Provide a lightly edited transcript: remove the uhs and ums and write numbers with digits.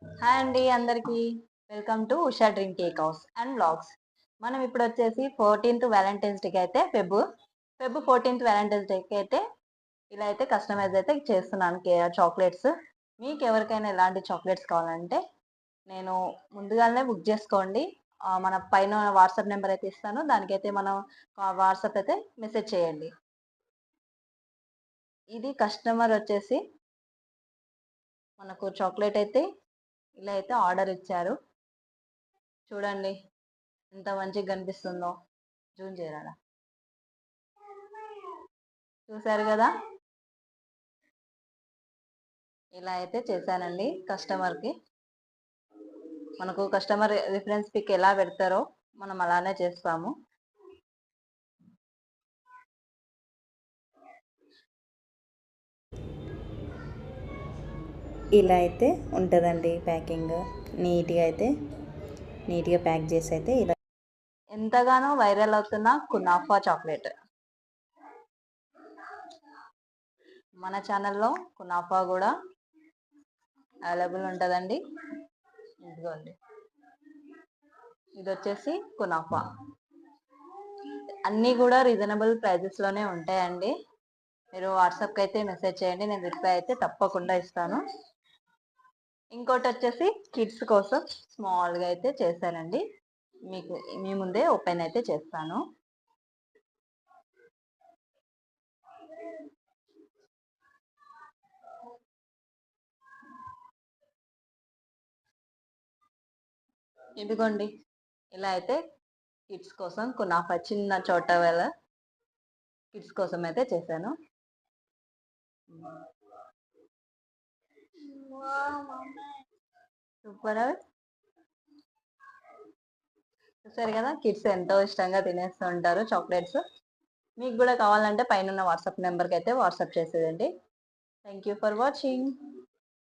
Hi అండి అందరికీ. Welcome to Usha dream cake house and vlogs. మనం ఇప్పుడు వచ్చేసి 14th వ్యాలంటైన్స్ డేకి అయితే ఫెబ్ 14th వ్యాలంటైన్స్ డేకి అయితే ఇలా అయితే కస్టమైజ్ అయితే చేస్తున్నాను చాక్లెట్స్. మీకు ఎవరికైనా ఎలాంటి చాక్లెట్స్ కావాలంటే నేను ముందుగానే బుక్ చేసుకోండి. మన పైన వాట్సాప్ నెంబర్ అయితే ఇస్తాను. దానికైతే మనం వాట్సాప్ అయితే మెసేజ్ చేయండి. ఇది కస్టమర్ వచ్చేసి మనకు చాక్లెట్ అయితే ఇలా అయితే ఆర్డర్ ఇచ్చారు. చూడండి ఎంత మంచిగా కనిపిస్తుందో. జూమ్ చేయరా? చూసారు కదా, ఇలా అయితే చేశానండి కస్టమర్కి. మనకు కస్టమర్ రిఫరెన్స్ పిక్ ఎలా పెడతారో మనం అలానే చేస్తాము. ఇలా అయితే ఉంటుందండి ప్యాకింగ్. నీట్గా ప్యాక్ చేసి అయితే ఇలా ఎంతగానో వైరల్ అవుతున్న కునాఫా చాక్లెట్ మన ఛానల్లో కునాఫా కూడా అవైలబుల్ ఉంటుందండి. ఇదిగోండి, ఇది వచ్చేసి కునాఫా. అన్నీ కూడా రీజనబుల్ ప్రైజెస్లోనే ఉంటాయండి. మీరు వాట్సాప్కి అయితే మెసేజ్ చేయండి, నేను రిప్లై అయితే తప్పకుండా ఇస్తాను. ఇంకోటి వచ్చేసి కిడ్స్ కోసం స్మాల్గా అయితే చేశానండి. మీకు మీ ముందే ఓపెన్ అయితే చేస్తాను. ఇదిగోండి, ఇలా అయితే కిడ్స్ కోసం కునాఫా చిన్న చోట వేళ కిడ్స్ కోసం అయితే చేశాను. సూపర్. చూసారు కదా, కిడ్స్ ఎంతో ఇష్టంగా తినేస్తూ ఉంటారు చాక్లెట్స్. మీకు కూడా కావాలంటే పైన వాట్సాప్ నెంబర్కి అయితే వాట్సాప్ చేసేదండి. Thank you for watching.